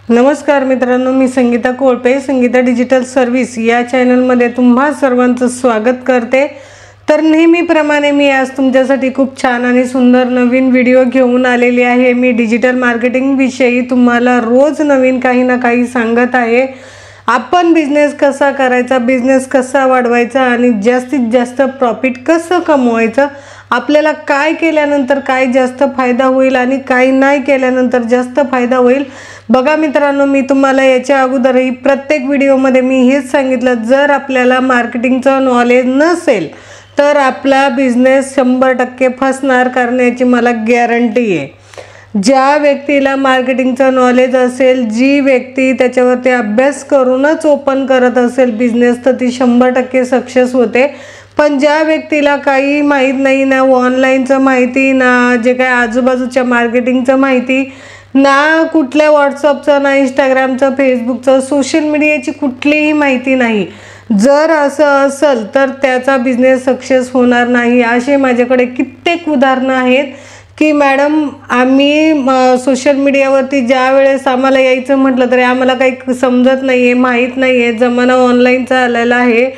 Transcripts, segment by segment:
नमस्कार मित्रांनो, मी संगीता कोळपे, Sangeeta digital service या चॅनलमध्ये तुम्हा सर्वांचं स्वागत करते। तर नेहमीप्रमाणे मी आज तुमच्यासाठी खूप छान आणि सुंदर नवीन व्हिडिओ घेऊन आलेली आहे। मी डिजिटल मार्केटिंग विषयी तुम्हाला रोज नवीन काही ना काही सांगत आहे। आपण बिझनेस कसा करायचा, बिझनेस कसा वाढवायचा आणि जास्तीत जास्त प्रॉफिट कसं कमवायचं, आपल्याला काय केल्यानंतर काय जास्त फायदा होईल आणि काय नाही केल्यानंतर जास्त फायदा होईल। बघा मित्रांनो, मी तुम्हाला याच्या अगोदरही प्रत्येक व्हिडिओमध्ये मी हेच सांगितलं, जर आपल्याला मार्केटिंगचं नॉलेज नसेल तर आपला बिझनेस 100% फसणार करण्याची मला गॅरंटी आहे। ज्या व्यक्तीला मार्केटिंगचं नॉलेज असेल, जी व्यक्ती त्याच्यावरती अभ्यास करूनच ओपन करत असेल बिझनेस, तर ती 100% सक्सेस होते। पण ज्या व्यक्तीला काही माहीत नाही, ना ऑनलाईनचं माहिती, ना जे काय आजूबाजूच्या मार्केटिंगचं माहिती, ना कुठल्या व्हॉट्सअपचं, ना इंस्टाग्रामचं, फेसबुकचं, सोशल मीडियाची कुठलीही माहिती नाही, जर असं असेल तर त्याचा बिझनेस सक्सेस होणार नाही। असे माझ्याकडे कित्येक उदाहरणं आहेत की मॅडम, आम्ही सोशल मीडियावरती ज्या वेळेस आम्हाला यायचं म्हटलं तरी आम्हाला काही समजत नाही आहे, माहीत नाही आहे, जमाना ऑनलाईनचा आलेला आहे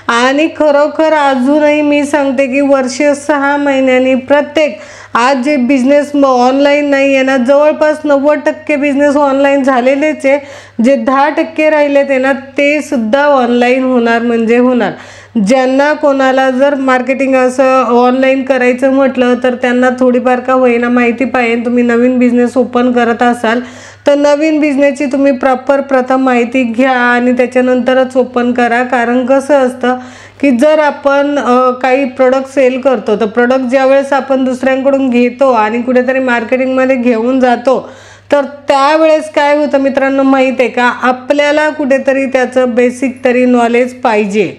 आणि खरोखर अजूनही मी सांगते की वर्ष 6 महिन्यांनी प्रत्येक आज जे बिझनेस ऑनलाईन नाही आहे ना, जवळपास 90% बिझनेस ऑनलाईन झालेलेच आहे। जे 10% राहिलेत आहे ना, ते सुद्धा ऑनलाईन होणार म्हणजे होणार। ज्यांना कोणाला जर मार्केटिंग असं ऑनलाईन करायचं म्हटलं तर त्यांना थोडीफार का होईना माहिती पाहिजे। तुम्ही नवीन बिझनेस ओपन करत असाल तर नवीन बिझनेसची तुम्ही प्रथम माहिती घ्या आणि त्याच्यानंतरच ओपन करा। कारण कसं असतं की जर आपण काही प्रोडक्ट सेल करतो तर प्रोडक्ट ज्यावेळेस आपण दुसऱ्यांकडून घेतो आणि कुठेतरी मार्केटिंगमध्ये घेऊन जातो तर त्यावेळेस काय होतं मित्रांनो माहीत आहे का, आपल्याला कुठेतरी त्याचं बेसिक तरी नॉलेज पाहिजे।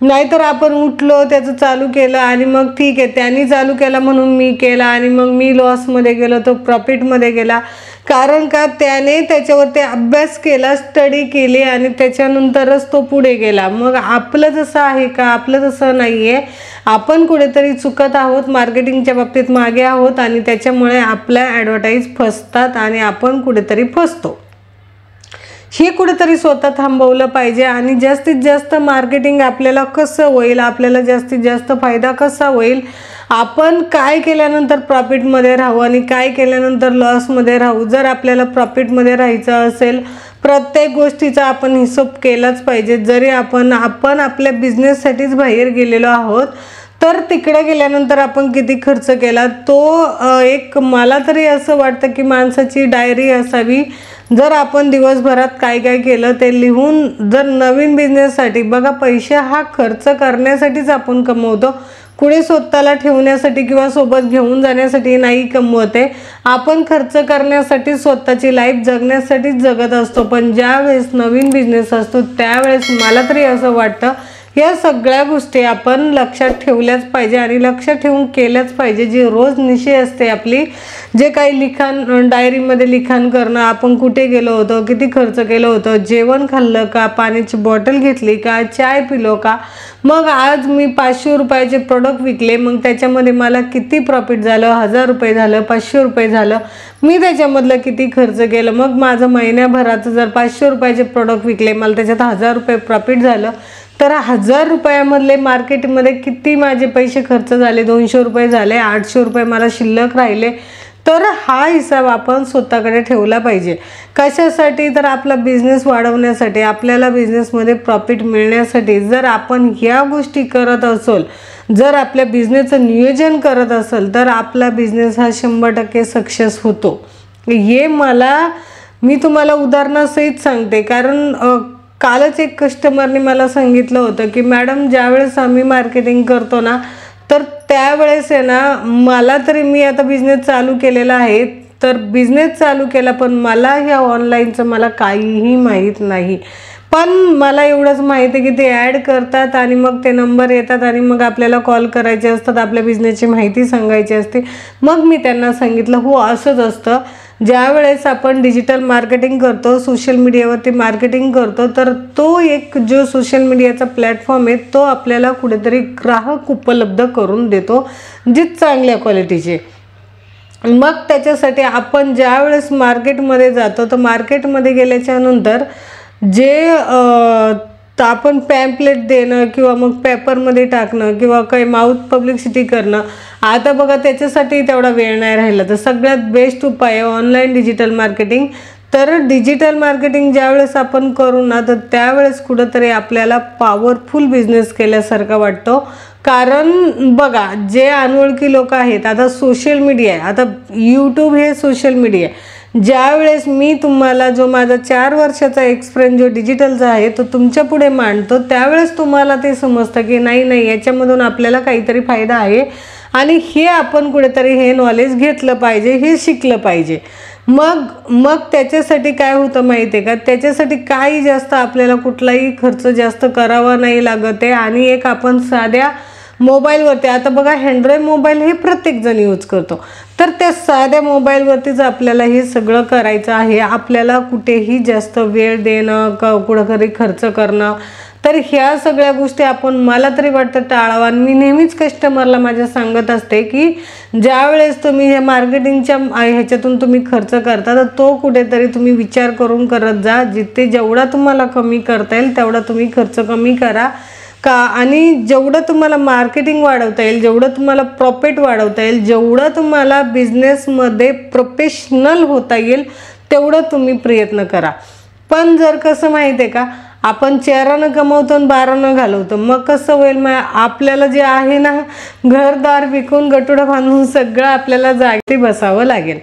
नाहीतर आपण उठलो, त्याचं चालू केलं आणि मग ठीक आहे त्यांनी चालू केला म्हणून मी केला आणि मग मी लॉसमध्ये गेलो, तो प्रॉफिटमध्ये गेला। कारण का, त्याने त्याच्यावरती अभ्यास केला, स्टडी केली आणि त्याच्यानंतरच तो पुढे गेला। मग आपलं जसं आहे का, आपलं तसं नाही आहे। आपण कुठेतरी चुकत आहोत, मार्केटिंगच्या बाबतीत मागे आहोत आणि त्याच्यामुळे आपल्या ॲडव्हर्टाईज फसतात आणि आपण कुठेतरी फसतो। हे कुठेतरी स्वतः थांबवलं पाहिजे आणि जास्तीत जास्त मार्केटिंग आपल्याला कसं होईल, आपल्याला जास्तीत जास्त फायदा कसा होईल, आपण काय केल्यानंतर प्रॉफिटमध्ये राहू आणि काय केल्यानंतर लॉसमध्ये राहू। जर आपल्याला प्रॉफिटमध्ये राहायचं असेल, प्रत्येक गोष्टीचा आपण हिशोब केलाच पाहिजे। जरी आपण आपल्या बिझनेससाठीच बाहेर गेलेलो आहोत तर तिकडे गेल्यानंतर आपण किती खर्च केला, तो एक मला तरी असं वाटतं की माणसाची डायरी असावी। जर आपण दिवसभरात काय काय केलं ते लिहून, जर नवीन बिझनेससाठी बघा, पैसे हा खर्च करण्यासाठीच आपण कमवतो, कुठे स्वतःला ठेवण्यासाठी किंवा सोबत घेऊन जाण्यासाठी नाही कमवते। आपण खर्च करण्यासाठी, स्वतःची लाईफ जगण्यासाठीच जगत असतो। पण ज्या वेळेस नवीन बिझनेस असतो त्यावेळेस मला तरी असं वाटतं या सगळ्या गोष्टी आपण लक्षात ठेवल्याच पाहिजे आणि लक्षात ठेवून केल्याच पाहिजे। जी रोजनिशी असते आपली, जे काही लिखाण, डायरीमध्ये लिखाण करणं, आपण कुठे गेलो होतो, किती खर्च केलं होतं, जेवण खाल्लं का, पाण्याची बॉटल घेतली का, चाय पिलो का, मग आज मी 500 रुपयाचे प्रोडक्ट विकले, मग त्याच्यामध्ये मला किती प्रॉफिट झालं, 1000 रुपये झालं, 500 रुपये झालं, मी त्याच्यामधलं किती खर्च केलं, मग माझं महिन्याभराचं जर 500 रुपयाचे प्रोडक्ट विकले, मला त्याच्यात 1000 रुपये प्रॉफिट झालं, तर 1000 रुपयामधले मार्केटमध्ये किती माझे पैसे खर्च झाले, 200 रुपये झाले, 800 रुपये मला शिल्लक राहिले। तर हा हिसाब आपण स्वतःकडे ठेवला पाहिजे। कशासाठी, तर आपला बिझनेस वाढवण्यासाठी, आपल्याला बिझनेसमध्ये प्रॉफिट मिळण्यासाठी। जर आपण ह्या गोष्टी करत असेल, जर आपल्या बिझनेसचं नियोजन करत असेल तर आपला बिझनेस हा 100% सक्सेस होतो। हे मी तुम्हाला उदाहरणासहित सांगते। कारण कालच एक कस्टमरने मला सांगितलं होतं की मॅडम, ज्यावेळेस आम्ही मार्केटिंग करतो ना तर त्यावेळेस आहे ना, मला तरी, मी आता बिझनेस चालू केलेला आहे, तर बिझनेस चालू केला पण मला ह्या ऑनलाईनचं मला काहीही माहीत नाही। पण मला एवढंच माहिती आहे की ते ॲड करतात आणि मग ते नंबर येतात आणि मग आपल्याला कॉल करायचे असतात, आपल्या बिझनेसची माहिती सांगायची असते। मग मी त्यांना सांगितलं, हो असंच असतं, ज्यावेळेस आपण डिजिटल मार्केटिंग करतो, सोशल मीडियावरती मार्केटिंग करतो, तर तो एक जो सोशल मीडियाचा प्लॅटफॉर्म आहे तो आपल्याला कुठेतरी ग्राहक उपलब्ध करून देतो, जे चांगल्या क्वालिटीचे। मग त्याच्यासाठी आपण ज्या वेळेस मार्केटमध्ये जातो तर मार्केटमध्ये गेल्याच्या नंतर जे आपण पॅम्पलेट देणं किंवा मग पेपरमध्ये टाकणं किंवा काही माउथ पब्लिसिटी करणं, आता बघा त्याच्यासाठी तेवढा वेळ नाही राहिला. तर सगळ्यात बेस्ट उपाय आहे ऑनलाईन डिजिटल मार्केटिंग. तर डिजिटल मार्केटिंग ज्यावेळेस आपण करू ना तर त्यावेळेस कुठंतरी आपल्याला पॉवरफुल बिझनेस केल्यासारखा वाटतो. कारण बघा जे अनोळखी लोक आहेत, आता सोशल मीडिया आहे, आता यूट्यूब हे सोशल मीडिया आहे. ज्या वेळेस मी तुम्हाला जो माझा 4 वर्षाचा एक्सपिरियन्स जो डिजिटलचा आहे तो तुमच्या पुढे मांडतो, त्यावेळेस तुम्हाला ते समजतं की नाही याच्यामधून आपल्याला काहीतरी फायदा आहे आणि हे आपण कुठेतरी हे नॉलेज घेतलं पाहिजे, हे शिकलं पाहिजे. मग त्याच्यासाठी काय होतं माहिती आहे का, त्याच्यासाठी काही जास्त आपल्याला कुठलाही खर्च जास्त करावा नाही लागत आहे. आणि एक आपण साध्या मोबाईलवरती, आता बघा अँड्रॉइड मोबाईल हे प्रत्येकजण यूज करतो, तर त्या साध्या मोबाईलवरतीच आपल्याला हे सगळं करायचं आहे. आपल्याला कुठेही जास्त वेळ देणं कुठंतरी खर्च करणं, तर ह्या सगळ्या गोष्टी आपण मला तरी वाटतं टाळावा. मी नेहमीच कस्टमरला माझ्या सांगत असते की ज्या वेळेस तुम्ही हे मार्केटिंगच्या ह्याच्यातून तुम्ही खर्च करता तर तो कुठेतरी तुम्ही विचार करून करत जा. जिथे जेवढा तुम्हाला कमी करता येईल तेवढा तुम्ही खर्च कमी करा का, आणि जेवढं तुम्हाला मार्केटिंग वाढवता येईल, जेवढं तुम्हाला प्रॉफिट वाढवता येईल, जेवढं तुम्हाला बिझनेसमध्ये प्रोफेशनल होता येईल तेवढं तुम्ही प्रयत्न करा. पण जर कसं माहिती आहे का, आपण 4 कमवतो आणि 12 घालवतो, मग कसं होईल? मग आपल्याला जे आहे ना घरदार विकून गटुडं बांधून सगळं आपल्याला जागी बसावं लागेल.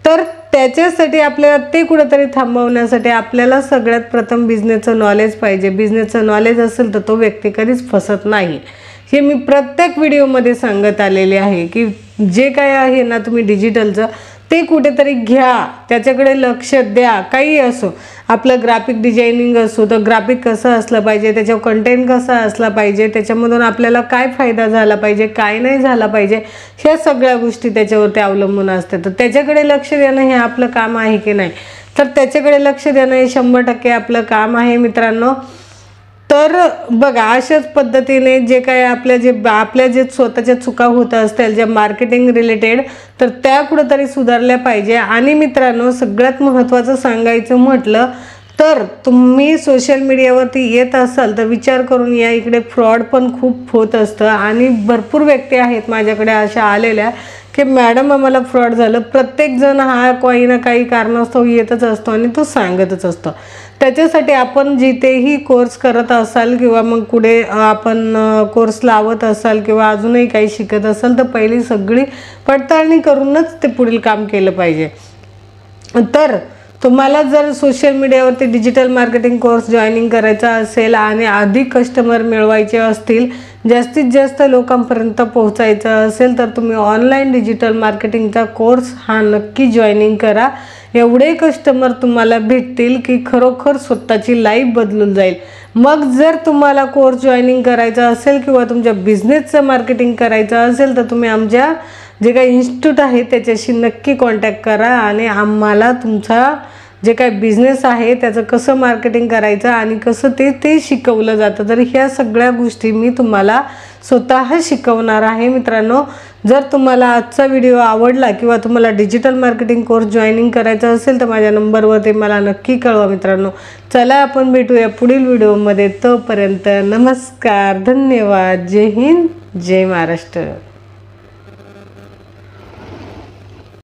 तर त्याच्यासाठी आपल्याला ते कुठेतरी थांबवण्यासाठी आपल्याला सगळ्यात प्रथम बिझनेसचं नॉलेज पाहिजे. बिझनेसचं नॉलेज असेल तर तो व्यक्ती कधीच फसत नाही. हे मी प्रत्येक व्हिडिओमध्ये सांगत आलेले आहे की जे काय आहे ना तुम्ही डिजिटलचं ते कुठेतरी घ्या, त्याच्याकडे लक्ष द्या. काही असो, आपलं ग्राफिक डिझायनिंग असो तर ग्राफिक कसं असलं पाहिजे, त्याच्यावर कंटेंट कसा असला पाहिजे, त्याच्यामधून आपल्याला काय फायदा झाला पाहिजे, काय नाही झाला पाहिजे, ह्या सगळ्या गोष्टी त्याच्यावरती अवलंबून असतात. तर त्याच्याकडे लक्ष देणं हे आपलं काम आहे की नाही, तर त्याच्याकडे लक्ष देणं हे 100% आपलं काम आहे मित्रांनो. तर बघा अशाच पद्धतीने जे काय आपल्या जे स्वतःच्या चुका होत असतील ज्या मार्केटिंग रिलेटेड, तर त्या कुठंतरी सुधारल्या पाहिजे. आणि मित्रांनो सगळ्यात महत्त्वाचं सांगायचं म्हटलं तर तुम्ही सोशल मीडियावरती येत असाल तर विचार करून या. इकडे फ्रॉड पण खूप होत असतं आणि भरपूर व्यक्ती आहेत माझ्याकडे अशा आलेल्या की मॅडम आम्हाला फ्रॉड झालं. प्रत्येकजण हा काही ना काही कारणास्तव येतच असतो आणि तो सांगतच असतो. त्याच्यासाठी आपण जिथेही कोर्स करत असाल किंवा मग कुठे आपण कोर्स लावत असाल किंवा अजूनही काही शिकत असाल तर पहिली सगळी पडताळणी करूनच ते पुढील काम केलं पाहिजे. तर तुम्हाला जर सोशल मीडियावरती डिजिटल मार्केटिंग कोर्स जॉईनिंग करायचा असेल आणि अधिक कस्टमर मिळवायचे असतील, जास्तीत जास्त लोकांपर्यंत पोहोचायचं असेल तर तुम्ही ऑनलाईन डिजिटल मार्केटिंगचा कोर्स हा नक्की जॉईनिंग करा. एवढे कस्टमर तुम्हाला भेटतील की खरोखर स्वतःची लाईफ बदलून जाईल. मग जर तुम्हाला कोर्स जॉईनिंग करायचा असेल किंवा तुमच्या बिझनेसचं मार्केटिंग करायचं असेल तर तुम्ही आमच्या जे काही इन्स्टिट्यूट आहे त्याच्याशी नक्की कॉन्टॅक्ट करा आणि आम्हाला तुमचा जे काही बिझनेस आहे त्याचं कसं मार्केटिंग करायचं आणि कसं ते शिकवलं जातं. तर ह्या सगळ्या गोष्टी मी तुम्हाला स्वतः शिकवणार आहे मित्रांनो. जर तुम्हाला आजचा व्हिडिओ आवडला किंवा तुम्हाला डिजिटल मार्केटिंग कोर्स जॉईनिंग करायचा असेल तर माझ्या नंबरवरती मला नक्की कळवा मित्रांनो. चला आपण भेटूया पुढील व्हिडिओमध्ये. तोपर्यंत नमस्कार, धन्यवाद, जय हिंद, जय महाराष्ट्र.